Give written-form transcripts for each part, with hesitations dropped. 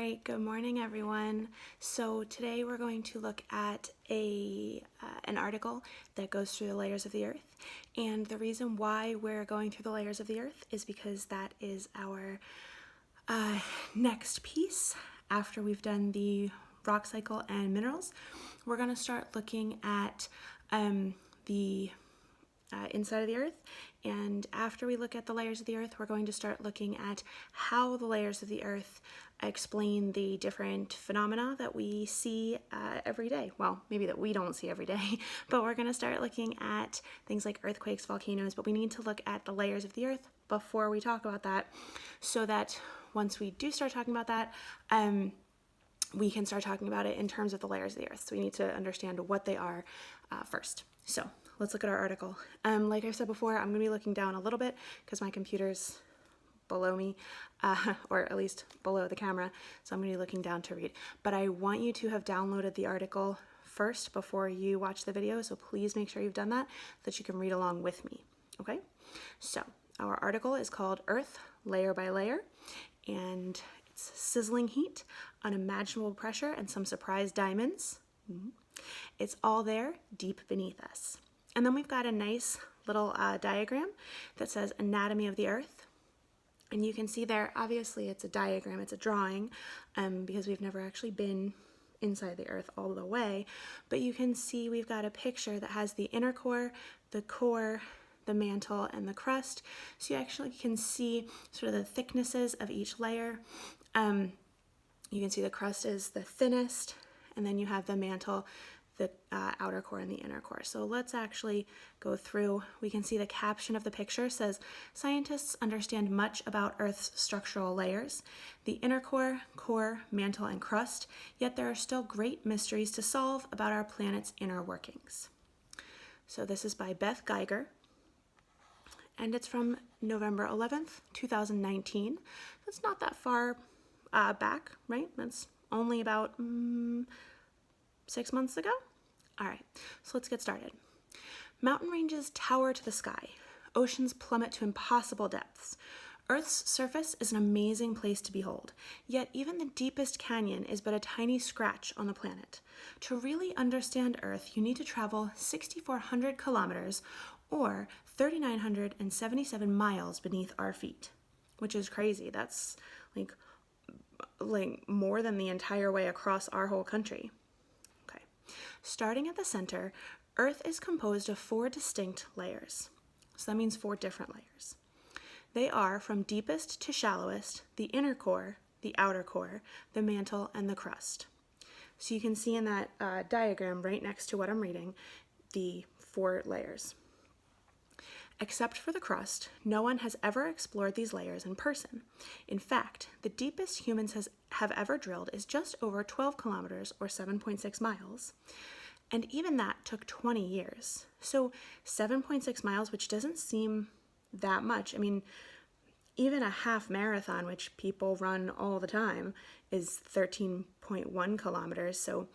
right, good morning everyone. So today we're going to look at an article that goes through the layers of the earth. And the reason why we're going through the layers of the earth is because that is our next piece. After we've done the rock cycle and minerals, we're going to start looking at the inside of the earth. And after we look at the layers of the earth, we're going to start looking at how the layers of the earth explain the different phenomena that we see every day. Well, maybe that we don't see every day, but we're going to start looking at things like earthquakes, volcanoes, but we need to look at the layers of the earth before we talk about that, so that once we do start talking about that, we can start talking about it in terms of the layers of the earth. So we need to understand what they are first. So let's look at our article. Like I said before, I'm going to be looking down a little bit because my computer's below me, or at least below the camera, so I'm going to be looking down to read. But I want you to have downloaded the article first before you watch the video, so please make sure you've done that so that you can read along with me, okay? So our article is called Earth Layer by Layer, and it's sizzling heat, unimaginable pressure, and some surprise diamonds. It's all there deep beneath us. And then we've got a nice little diagram that says anatomy of the earth. And you can see there, obviously it's a diagram, it's a drawing, because we've never actually been inside the earth all the way. But you can see we've got a picture that has the inner core, the mantle, and the crust. So you actually can see sort of the thicknesses of each layer. You can see the crust is the thinnest, and then you have the mantle, the outer core, and the inner core. So let's actually go through. We can see the caption of the picture says, "Scientists understand much about Earth's structural layers, the inner core, mantle, and crust, yet there are still great mysteries to solve about our planet's inner workings." So this is by Beth Geiger, and it's from November 11th, 2019. That's not that far back, right? That's only about 6 months ago. All right, so let's get started. Mountain ranges tower to the sky. Oceans plummet to impossible depths. Earth's surface is an amazing place to behold, yet even the deepest canyon is but a tiny scratch on the planet. To really understand Earth, you need to travel 6,400 kilometers or 3,977 miles beneath our feet, which is crazy. That's like more than the entire way across our whole country. Okay, starting at the center, Earth is composed of 4 distinct layers. So that means 4 different layers. They are, from deepest to shallowest, the inner core, the outer core, the mantle, and the crust. So you can see in that diagram right next to what I'm reading, the 4 layers. Except for the crust, no one has ever explored these layers in person. In fact, the deepest humans have ever drilled is just over 12 kilometers or 7.6 miles. And even that took 20 years. So 7.6 miles, which doesn't seem that much. I mean, even a half marathon, which people run all the time, is 13.1 kilometers. So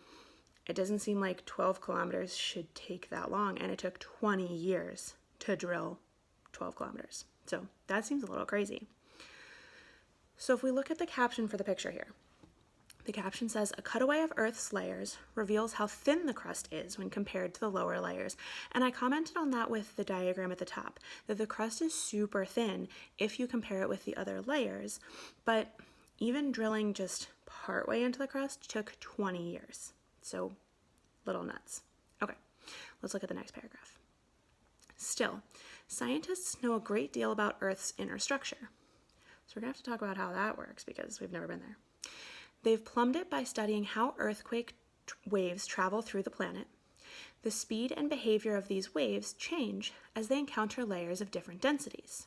it doesn't seem like 12 kilometers should take that long. And it took 20 years to drill 12 kilometers. So that seems a little crazy. So if we look at the caption for the picture here, the caption says, "A cutaway of Earth's layers reveals how thin the crust is when compared to the lower layers." And I commented on that with the diagram at the top, that the crust is super thin if you compare it with the other layers, but even drilling just partway into the crust took 20 years. So little nuts. Okay, let's look at the next paragraph. Still, scientists know a great deal about Earth's inner structure. So we're going to have to talk about how that works because we've never been there. They've plumbed it by studying how earthquake waves travel through the planet. The speed and behavior of these waves change as they encounter layers of different densities.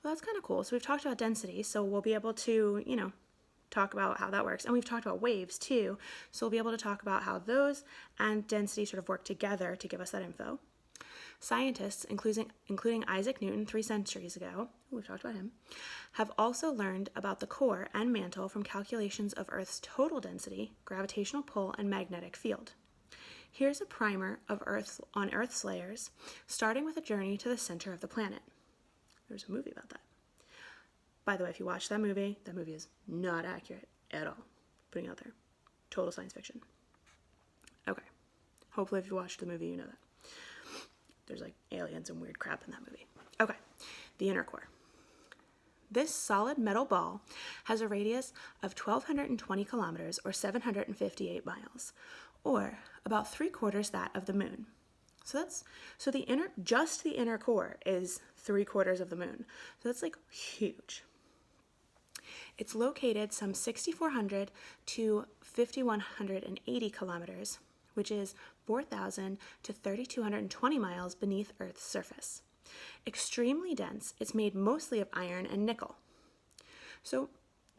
Well, that's kind of cool. So we've talked about density, so we'll be able to, talk about how that works. And we've talked about waves too, so we'll be able to talk about how those and density sort of work together to give us that info. Scientists, including Isaac Newton 3 centuries ago, we've talked about him, have also learned about the core and mantle from calculations of Earth's total density, gravitational pull, and magnetic field. Here's a primer of Earth's layers, starting with a journey to the center of the planet. There's a movie about that. By the way, if you watch that movie is not accurate at all. putting it out there. Total science fiction. Okay. Hopefully if you watched the movie, you know that. There's like aliens and weird crap in that movie. Okay. The inner core. This solid metal ball has a radius of 1,220 kilometers or 758 miles, or about 3/4 that of the moon. So the inner core is 3/4 of the moon. So that's like huge. It's located some 6,400 to 5,180 kilometers, which is 4,000 to 3,220 miles beneath Earth's surface. Extremely dense, it's made mostly of iron and nickel. So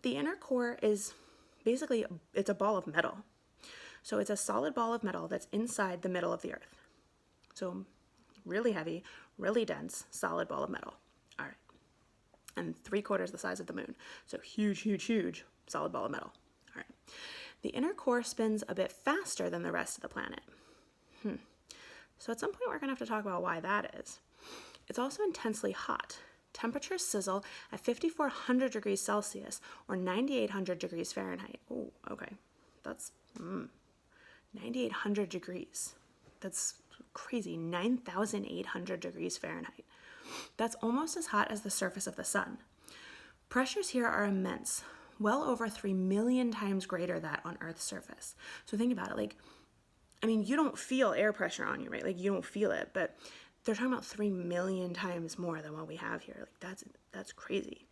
the inner core is basically, it's a ball of metal. So it's a solid ball of metal that's inside the middle of the Earth. So really heavy, really dense, solid ball of metal. All right. And 3/4 the size of the moon. So huge, huge, huge solid ball of metal. All right. The inner core spins a bit faster than the rest of the planet. So at some point we're going to have to talk about why that is. It's also intensely hot. Temperatures sizzle at 5,400 degrees Celsius or 9,800 degrees Fahrenheit. Oh, okay. That's 9,800 degrees. That's crazy. 9,800 degrees Fahrenheit. That's almost as hot as the surface of the sun. Pressures here are immense, well over 3 million times greater than on Earth's surface. So think about it. You don't feel air pressure on you, right? You don't feel it, but they're talking about 3 million times more than what we have here. That's crazy.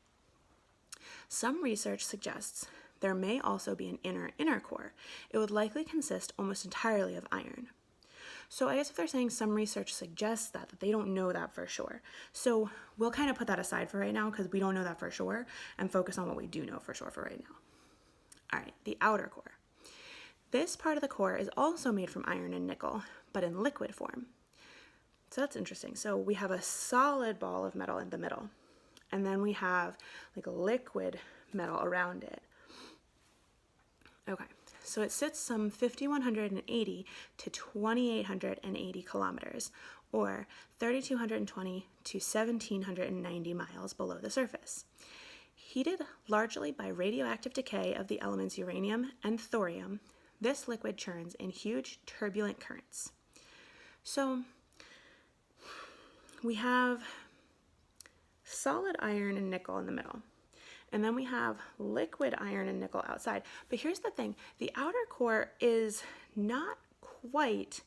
Some research suggests there may also be an inner core. It would likely consist almost entirely of iron. So I guess if they're saying some research suggests that they don't know that for sure. So we'll kind of put that aside for right now because we don't know that for sure and focus on what we do know for sure for right now. All right, the outer core. This part of the core is also made from iron and nickel, but in liquid form. So that's interesting. So we have a solid ball of metal in the middle, and then we have like a liquid metal around it. Okay, so it sits some 5,180 to 2,880 kilometers, or 3,220 to 1,790 miles below the surface. Heated largely by radioactive decay of the elements uranium and thorium, this liquid churns in huge turbulent currents. So we have solid iron and nickel in the middle, and then we have liquid iron and nickel outside. But here's the thing, the outer core is not quite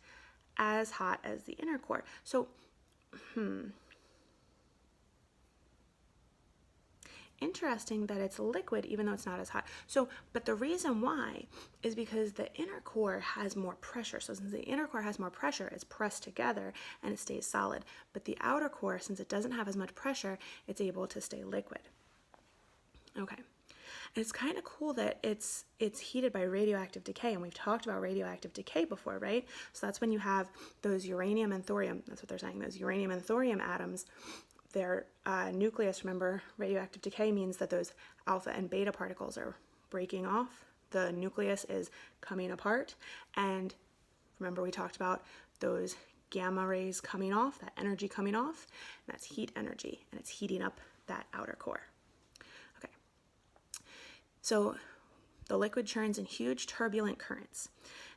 as hot as the inner core. So, interesting that it's liquid even though it's not as hot. But the reason why is because the inner core has more pressure. So since the inner core has more pressure, it's pressed together and it stays solid. But the outer core, since it doesn't have as much pressure, it's able to stay liquid. Okay. And it's kind of cool that it's heated by radioactive decay, and we've talked about radioactive decay before, right? So that's when you have those uranium and thorium, that's what they're saying, those uranium and thorium atoms, their nucleus, remember, radioactive decay means that those alpha and beta particles are breaking off. The nucleus is coming apart, and remember we talked about those gamma rays coming off, that energy coming off, and that's heat energy, and it's heating up that outer core. Okay, so the liquid churns in huge turbulent currents.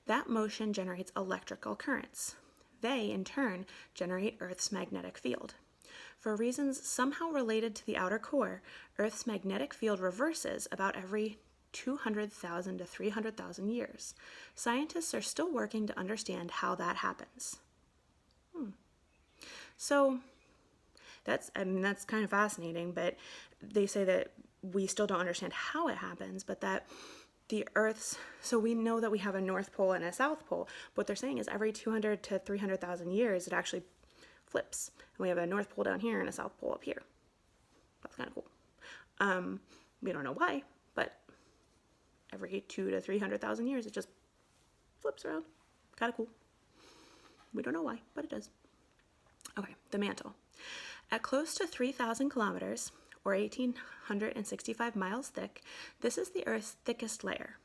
That motion generates electrical currents. They, in turn, generate Earth's magnetic field. For reasons somehow related to the outer core, Earth's magnetic field reverses about every 200,000 to 300,000 years. Scientists are still working to understand how that happens. So that's kind of fascinating, but they say that we still don't understand how it happens, but that the Earth's, so we know that we have a North Pole and a South Pole. What they're saying is every 200 to 300,000 years, it actually flips. And we have a North Pole down here and a South Pole up here. That's kind of cool. We don't know why, but every 200 to 300,000 years, it just flips around. Kind of cool. We don't know why, but it does. Okay, the mantle. At close to 3,000 kilometers, or 1,865 miles thick, this is the Earth's thickest layer.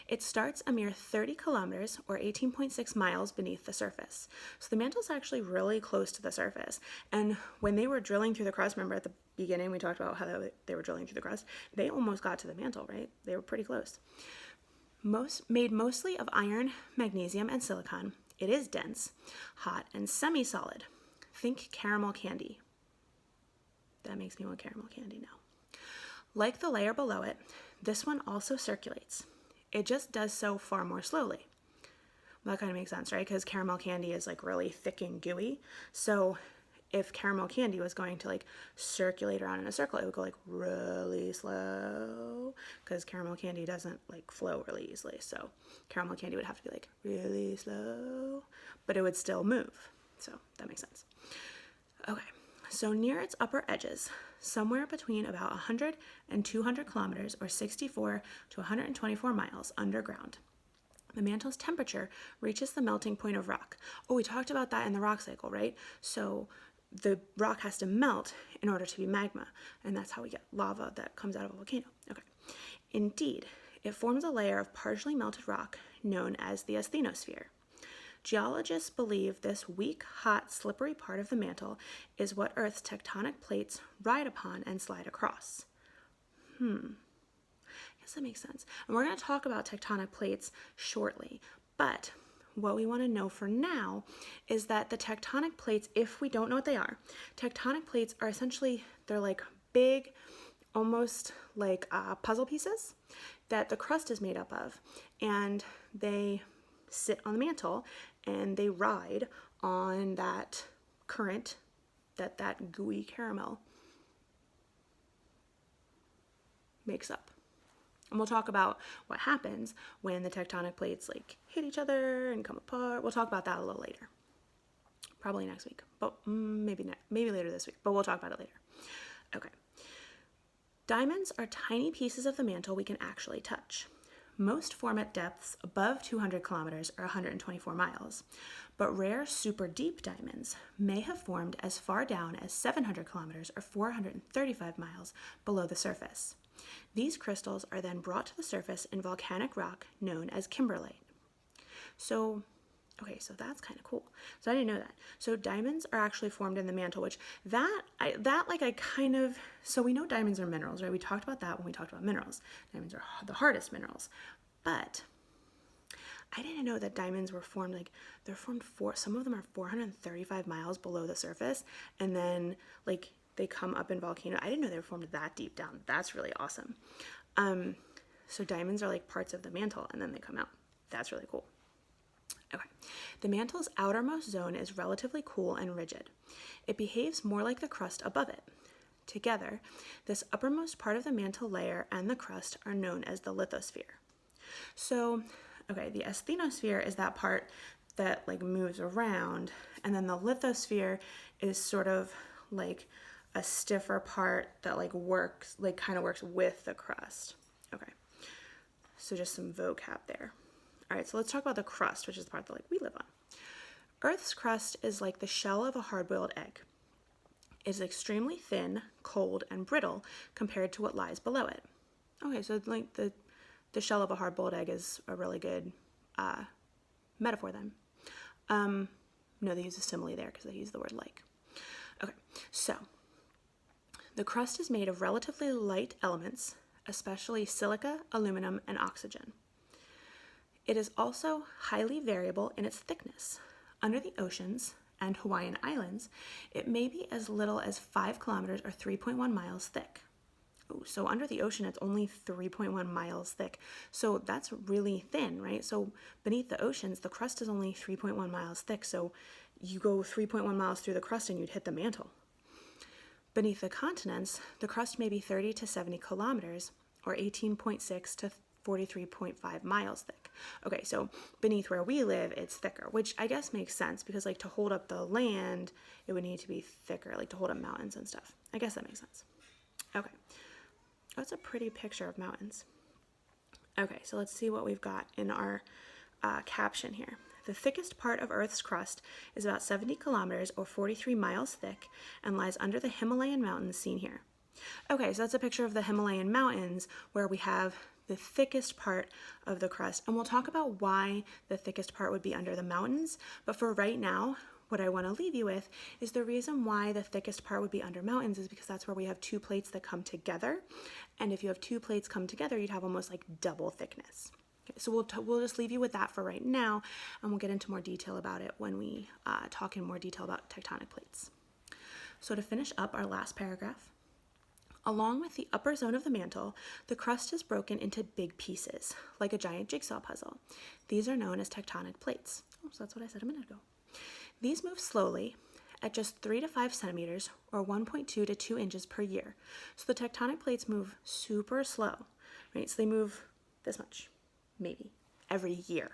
It starts a mere 30 kilometers, or 18.6 miles beneath the surface. So the mantle is actually really close to the surface. And when they were drilling through the crust, remember at the beginning we talked about how they were drilling through the crust, they almost got to the mantle, right? They were pretty close. Made mostly of iron, magnesium, and silicon, it is dense, hot, and semi-solid. Think caramel candy. That makes me want caramel candy now. Like the layer below it, this one also circulates. It just does so far more slowly. Well, that kind of makes sense, right? Because caramel candy is like really thick and gooey. So if caramel candy was going to like circulate around in a circle, it would go like really slow, because caramel candy doesn't like flow really easily. So caramel candy would have to be like really slow, but it would still move. So that makes sense. Okay, so near its upper edges, somewhere between about 100 and 200 kilometers, or 64 to 124 miles underground, the mantle's temperature reaches the melting point of rock. Oh, we talked about that in the rock cycle, right? So the rock has to melt in order to be magma, and that's how we get lava that comes out of a volcano. Okay. Indeed, it forms a layer of partially melted rock known as the asthenosphere. Geologists believe this weak, hot, slippery part of the mantle is what Earth's tectonic plates ride upon and slide across. I guess that makes sense. And we're going to talk about tectonic plates shortly, but what we want to know for now is that the tectonic plates, if we don't know what they are, tectonic plates are essentially, they're like big, almost like puzzle pieces that the crust is made up of, and they sit on the mantle and they ride on that current that gooey caramel makes up. And we'll talk about what happens when the tectonic plates like hit each other and come apart. We'll talk about that a little later. Probably next week, but maybe later this week, but we'll talk about it later. Okay. Diamonds are tiny pieces of the mantle we can actually touch. Most form at depths above 200 kilometers or 124 miles, but rare super deep diamonds may have formed as far down as 700 kilometers or 435 miles below the surface. These crystals are then brought to the surface in volcanic rock known as kimberlite. So that's kind of cool. So I didn't know that. So diamonds are actually formed in the mantle, which so we know diamonds are minerals, right? We talked about that when we talked about minerals. Diamonds are the hardest minerals. But I didn't know that diamonds were formed, some of them are 435 miles below the surface, and then like they come up in volcano. I didn't know they were formed that deep down. That's really awesome. So diamonds are like parts of the mantle, and then they come out. That's really cool. Okay, the mantle's outermost zone is relatively cool and rigid. It behaves more like the crust above it. Together, this uppermost part of the mantle layer and the crust are known as the lithosphere. So, okay, the asthenosphere is that part that like moves around, and then the lithosphere is sort of like a stiffer part that kind of works with the crust. Okay, so just some vocab there. All right, so let's talk about the crust, which is the part that we live on. Earth's crust is like the shell of a hard-boiled egg. It is extremely thin, cold, and brittle compared to what lies below it. Okay, so like the shell of a hard-boiled egg is a really good metaphor then. No, they use a simile there because they use the word like. Okay, so the crust is made of relatively light elements, especially silica, aluminum, and oxygen. It is also highly variable in its thickness. Under the oceans and Hawaiian Islands, it may be as little as 5 kilometers or 3.1 miles thick. Ooh, so under the ocean, it's only 3.1 miles thick. So that's really thin, right? So beneath the oceans, the crust is only 3.1 miles thick. So you go 3.1 miles through the crust and you'd hit the mantle. Beneath the continents, the crust may be 30 to 70 kilometers or 18.6 to 43.5 miles thick. Okay, so beneath where we live, it's thicker, which I guess makes sense because to hold up the land, it would need to be thicker, to hold up mountains and stuff. I guess that makes sense. Okay, that's a pretty picture of mountains. Okay, so let's see what we've got in our caption here. The thickest part of Earth's crust is about 70 kilometers or 43 miles thick and lies under the Himalayan mountains seen here. Okay, so that's a picture of the Himalayan mountains where we have the thickest part of the crust. And we'll talk about why the thickest part would be under the mountains. But for right now, what I want to leave you with is the reason why the thickest part would be under mountains is because that's where we have two plates that come together. And if you have two plates come together, you'd have almost like double thickness. Okay, so we'll just leave you with that for right now, and we'll get into more detail about it when we talk in more detail about tectonic plates. So to finish up our last paragraph, along with the upper zone of the mantle, the crust is broken into big pieces, like a giant jigsaw puzzle. These are known as tectonic plates. Oh, so that's what I said a minute ago. These move slowly at just 3 to 5 centimeters or 1.2 to 2 inches per year. So the tectonic plates move super slow, right? So they move this much, maybe, every year.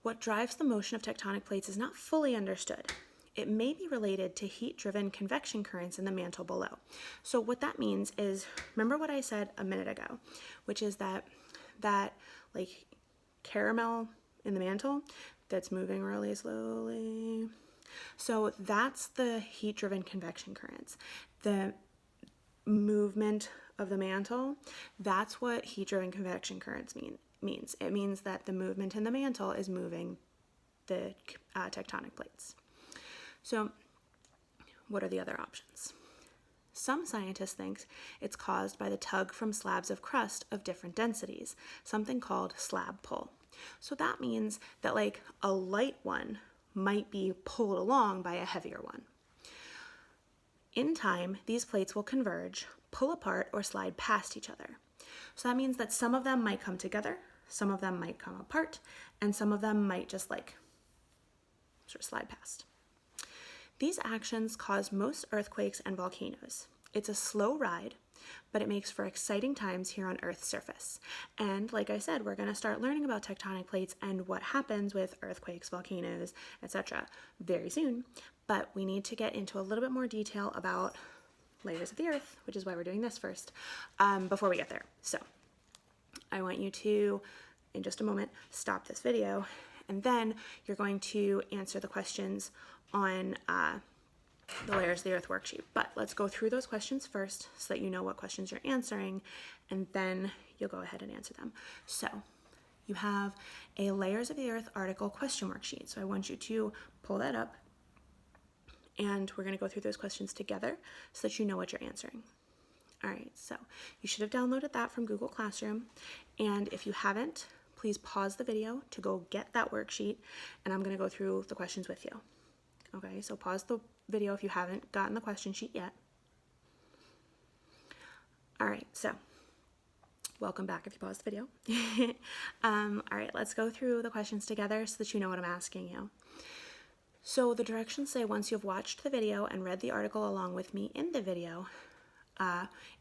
What drives the motion of tectonic plates is not fully understood. It may be related to heat-driven convection currents in the mantle below. So what that means is, remember what I said a minute ago, which is that like caramel in the mantle that's moving really slowly. So that's the heat-driven convection currents. The movement of the mantle, that's what heat-driven convection currents means. It means that the movement in the mantle is moving the tectonic plates. So what are the other options? Some scientists think it's caused by the tug from slabs of crust of different densities, something called slab pull. So that means that like a light one might be pulled along by a heavier one. In time, these plates will converge, pull apart, or slide past each other. So that means that some of them might come together, some of them might come apart, and some of them might just like sort of slide past. These actions cause most earthquakes and volcanoes. It's a slow ride, but it makes for exciting times here on Earth's surface. And like I said, we're going to start learning about tectonic plates and what happens with earthquakes, volcanoes, etc. very soon. But we need to get into a little bit more detail about layers of the Earth, which is why we're doing this first, before we get there. So I want you to, in just a moment, stop this video, and then you're going to answer the questions on the Layers of the Earth worksheet. But let's go through those questions first so that you know what questions you're answering, and then you'll go ahead and answer them. So you have a Layers of the Earth article question worksheet. So I want you to pull that up, and we're going to go through those questions together so that you know what you're answering. All right, so you should have downloaded that from Google Classroom, and if you haven't, please pause the video to go get that worksheet, and I'm going to go through the questions with you. Okay, so pause the video if you haven't gotten the question sheet yet. All right, so welcome back if you paused the video. All right, let's go through the questions together so that you know what I'm asking you. So the directions say once you've watched the video and read the article along with me in the video,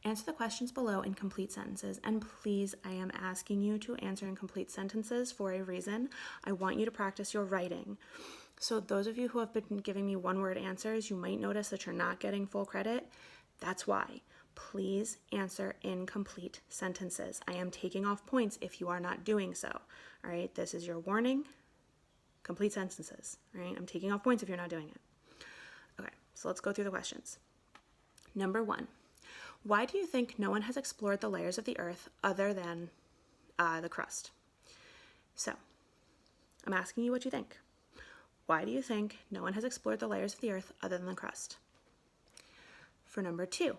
answer the questions below in complete sentences. And please, I am asking you to answer in complete sentences for a reason. I want you to practice your writing. So those of you who have been giving me one-word answers, you might notice that you're not getting full credit. That's why. Please answer in complete sentences. I am taking off points if you are not doing so. All right, this is your warning. Complete sentences. All right, I'm taking off points if you're not doing it. Okay, so let's go through the questions. Number 1, why do you think no one has explored the layers of the Earth other than the crust? So, I'm asking you what you think. Why do you think no one has explored the layers of the Earth other than the crust? For number 2,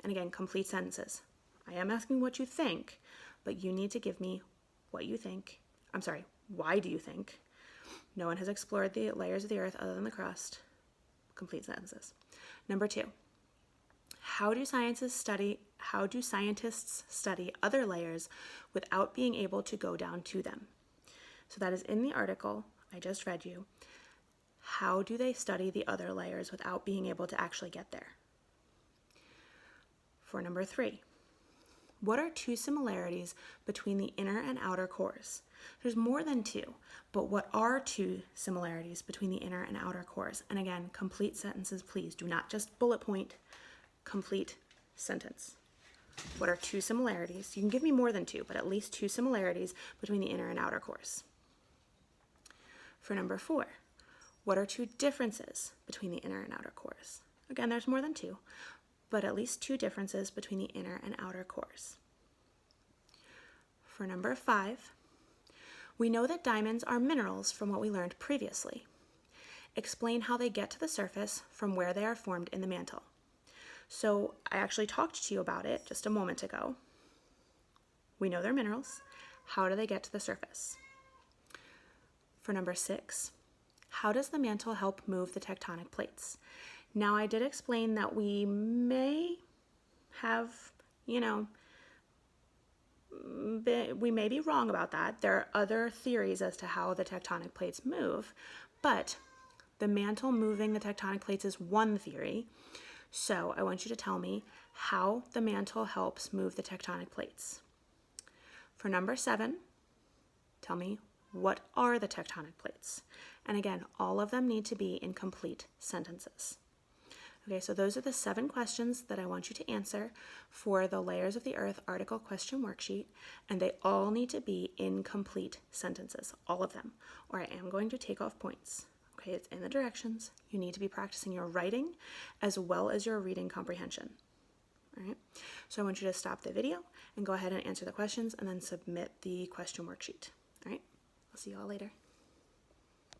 and again, complete sentences. I am asking what you think, but you need to give me what you think. I'm sorry, why do you think no one has explored the layers of the Earth other than the crust? Complete sentences. Number 2, how do scientists study other layers without being able to go down to them? So that is in the article I just read you. How do they study the other layers without being able to actually get there? For number 3, what are 2 similarities between the inner and outer cores? There's more than 2, but what are 2 similarities between the inner and outer cores? And again, complete sentences, please. Do not just bullet point, complete sentence. What are 2 similarities? You can give me more than 2, but at least 2 similarities between the inner and outer cores. For number 4, what are 2 differences between the inner and outer cores? Again, there's more than 2, but at least 2 differences between the inner and outer cores. For number 5, we know that diamonds are minerals from what we learned previously. Explain how they get to the surface from where they are formed in the mantle. So I actually talked to you about it just a moment ago. We know they're minerals. How do they get to the surface? For number 6, how does the mantle help move the tectonic plates? Now, I did explain that we may have, we may be wrong about that. There are other theories as to how the tectonic plates move, but the mantle moving the tectonic plates is one theory. So I want you to tell me how the mantle helps move the tectonic plates. For number 7, tell me, what are the tectonic plates? And again, all of them need to be in complete sentences. Okay, so those are the 7 questions that I want you to answer for the Layers of the Earth article question worksheet, and they all need to be in complete sentences, all of them, or I am going to take off points. Okay, it's in the directions. You need to be practicing your writing as well as your reading comprehension. All right, so I want you to stop the video and go ahead and answer the questions and then submit the question worksheet. All right, I'll see you all later.